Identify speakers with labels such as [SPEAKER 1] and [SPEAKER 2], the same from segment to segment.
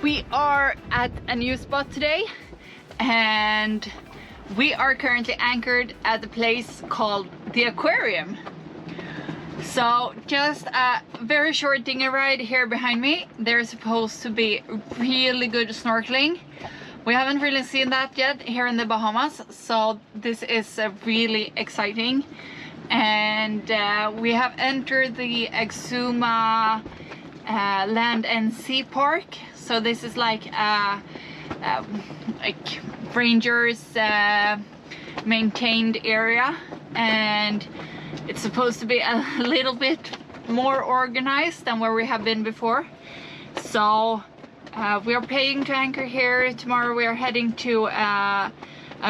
[SPEAKER 1] We are at a new spot today and we are currently anchored at the place called the aquarium. So just a very short dinghy ride here behind me. There's supposed to be really good snorkeling. We haven't really seen that yet here in the Bahamas, so this is really exciting. And we have entered the Exuma Land and Sea Park. So this is like rangers maintained area, and it's supposed to be a little bit more organized than where we have been before. So we are paying to anchor here. Tomorrow we are heading to a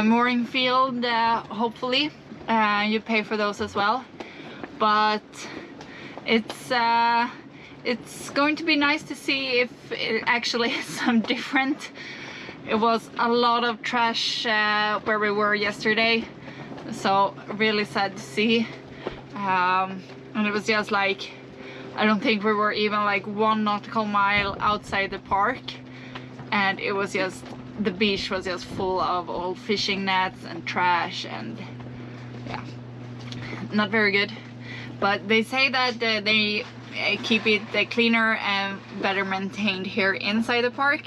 [SPEAKER 1] mooring field, hopefully. You pay for those as well, but it's going to be nice to see if it actually is some different. It was a lot of trash where we were yesterday, so really sad to see. And it was just like, I don't think we were even like 1 nautical mile outside the park, and it was just, the beach was just full of old fishing nets and trash, and yeah, not very good. But they say that they keep it cleaner and better maintained here inside the park.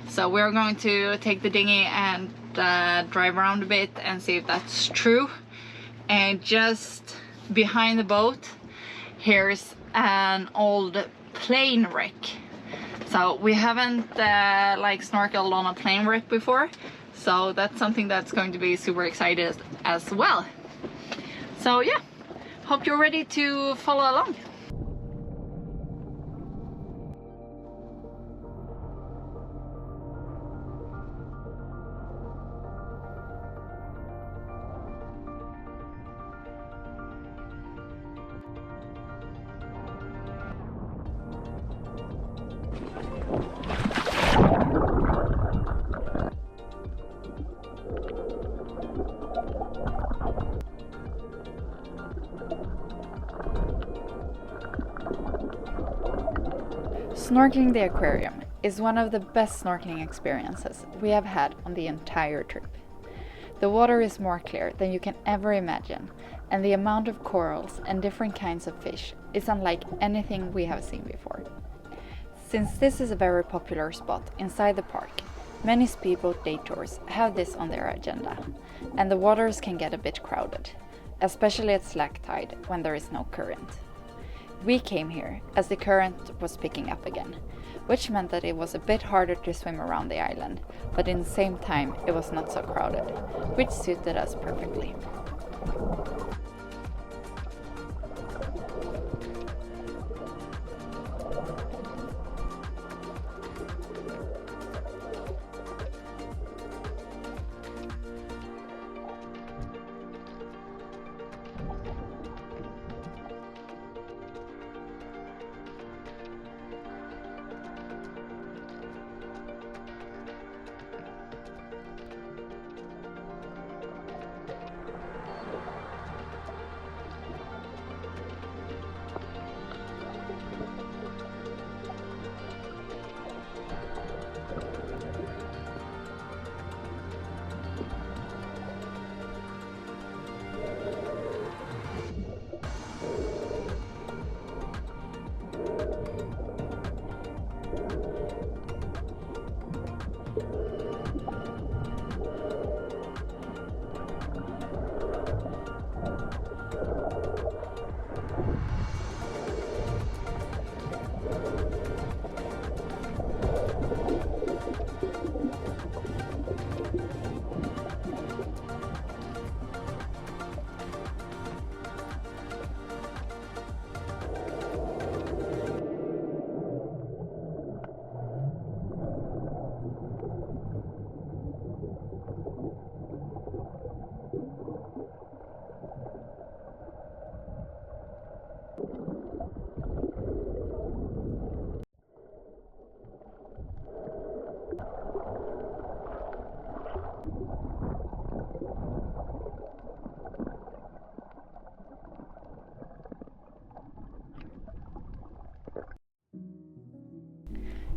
[SPEAKER 1] So we're going to take the dinghy and drive around a bit and see if that's true. And just behind the boat, here's an old plane wreck. So we haven't like snorkeled on a plane wreck before, so that's something that's going to be super excited as well. So yeah, hope you're ready to follow along. Snorkeling the aquarium is one of the best snorkeling experiences we have had on the entire trip. The water is more clear than you can ever imagine, and the amount of corals and different kinds of fish is unlike anything we have seen before. Since this is a very popular spot inside the park, many speedboat day tours have this on their agenda, and the waters can get a bit crowded, especially at slack tide when there is no current. We came here as the current was picking up again, which meant that it was a bit harder to swim around the island, but in the same time it was not so crowded, which suited us perfectly.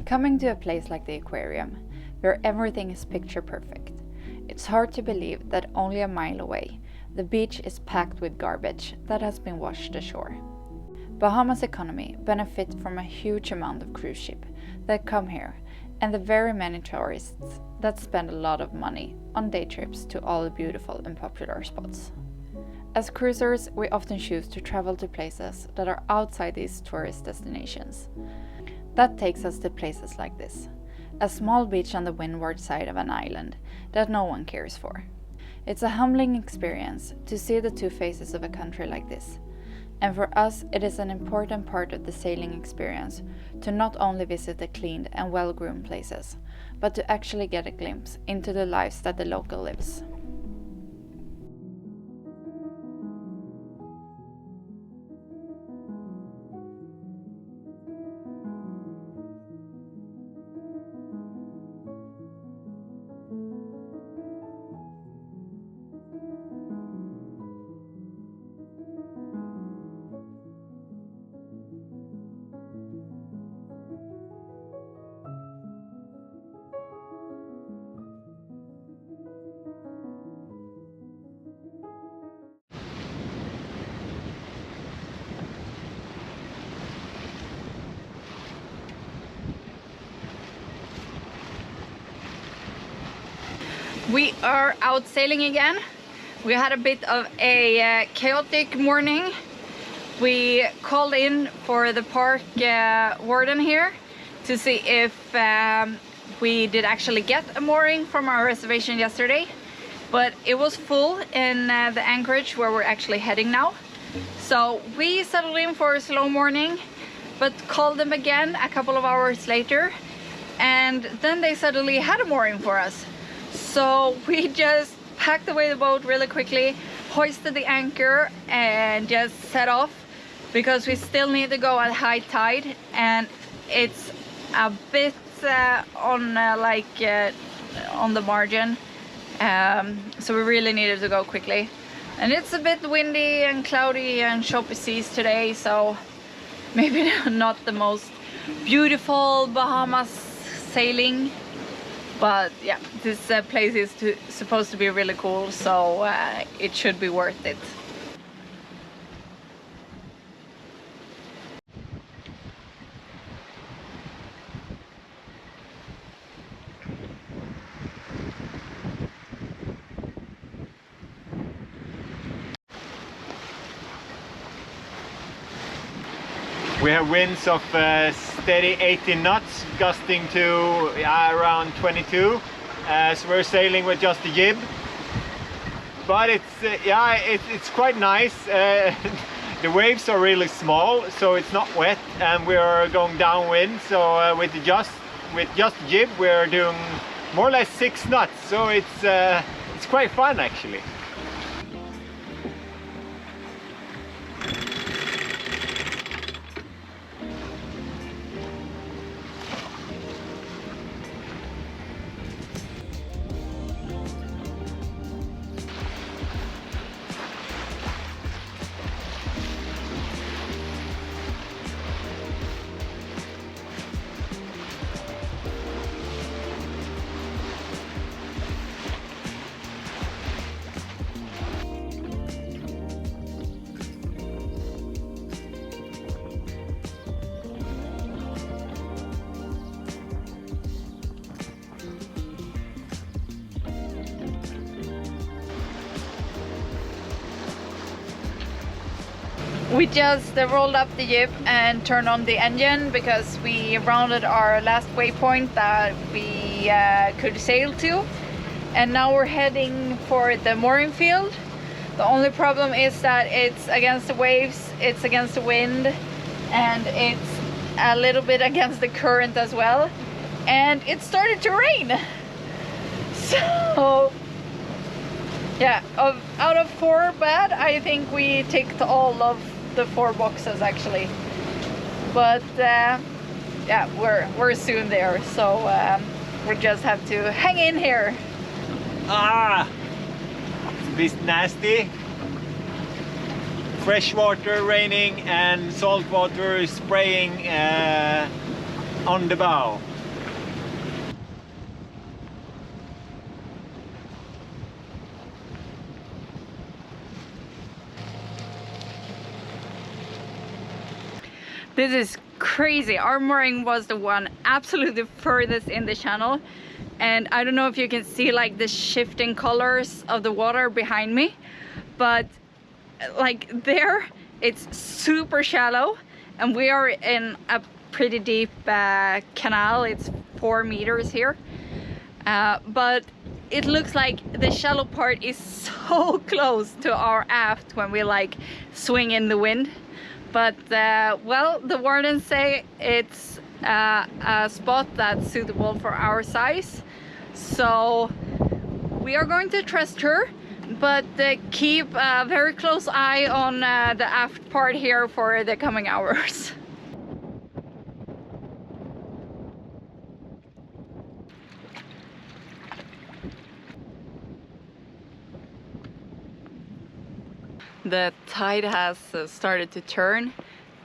[SPEAKER 1] Coming to a place like the aquarium, where everything is picture perfect, it's hard to believe that only a mile away, the beach is packed with garbage that has been washed ashore. Bahamas economy benefits from a huge amount of cruise ships that come here and the very many tourists that spend a lot of money on day trips to all the beautiful and popular spots. As cruisers, we often choose to travel to places that are outside these tourist destinations. That takes us to places like this, a small beach on the windward side of an island that no one cares for. It's a humbling experience to see the two faces of a country like this, and for us it is an important part of the sailing experience to not only visit the cleaned and well-groomed places, but to actually get a glimpse into the lives that the local lives. We are out sailing again. We had a bit of a chaotic morning. We called in for the park warden here to see if we did actually get a mooring from our reservation yesterday, but it was full in the anchorage where we're actually heading now. So we settled in for a slow morning, but called them again a couple of hours later, and then they suddenly had a mooring for us. So we just packed away the boat really quickly, hoisted the anchor and just set off, because we still need to go at high tide, and it's a bit on the margin, so we really needed to go quickly. And it's a bit windy and cloudy and choppy seas today, so maybe not the most beautiful Bahamas sailing. But yeah, this place is supposed to be really cool, so it should be worth it.
[SPEAKER 2] We have winds of steady 18 knots, gusting to around 22. So we're sailing with just the jib, but it's quite nice. The waves are really small, so it's not wet, and we are going downwind. So with just the jib, we're doing more or less 6 knots. So it's quite fun actually.
[SPEAKER 1] We just rolled up the jib and turned on the engine because we rounded our last waypoint that we could sail to, and now we're heading for the mooring field. The only problem is that it's against the waves, it's against the wind, and it's a little bit against the current as well, and it started to rain. So yeah, out of 4 bad, I think we ticked all of the 4 boxes actually. But yeah, we're soon there, so we just have to hang in here.
[SPEAKER 2] It's a bit nasty. Fresh water raining and salt water spraying on the bow.
[SPEAKER 1] This is crazy. Our mooring was the one absolutely furthest in the channel, and I don't know if you can see like the shifting colors of the water behind me, but like there it's super shallow and we are in a pretty deep canal. It's 4 meters here, but it looks like the shallow part is so close to our aft when we like swing in the wind. But well, the wardens say it's a spot that's suitable for our size, so we are going to trust her, but keep a very close eye on the aft part here for the coming hours. The tide has started to turn,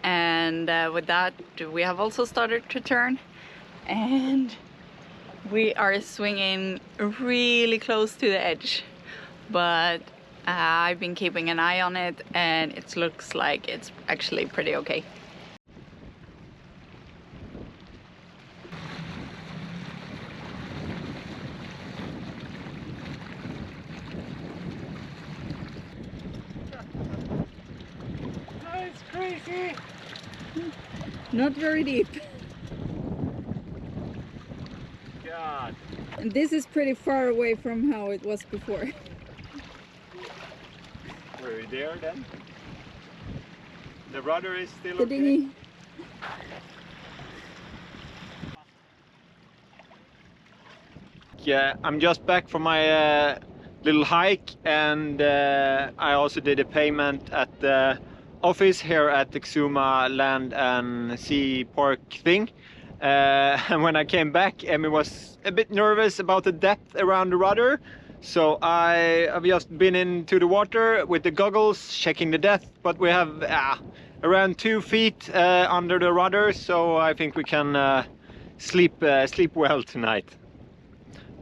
[SPEAKER 1] and with that we have also started to turn, and we are swinging really close to the edge, but I've been keeping an eye on it and it looks like it's actually pretty okay.
[SPEAKER 2] Crazy.
[SPEAKER 1] Not very deep.
[SPEAKER 2] God.
[SPEAKER 1] And this is pretty far away from how it was before.
[SPEAKER 2] Were we there then? The rudder is still
[SPEAKER 1] The
[SPEAKER 2] okay?
[SPEAKER 1] dinghy.
[SPEAKER 2] Yeah, I'm just back from my little hike, and I also did a payment at the office here at the Exuma Land and Sea Park thing. And when I came back, Emmy was a bit nervous about the depth around the rudder. So I've just been into the water with the goggles, checking the depth, but we have around 2 feet under the rudder, so I think we can sleep well tonight.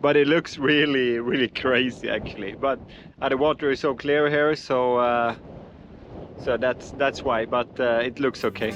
[SPEAKER 2] But it looks really, really crazy actually. But the water is so clear here, so that's why. But it looks okay.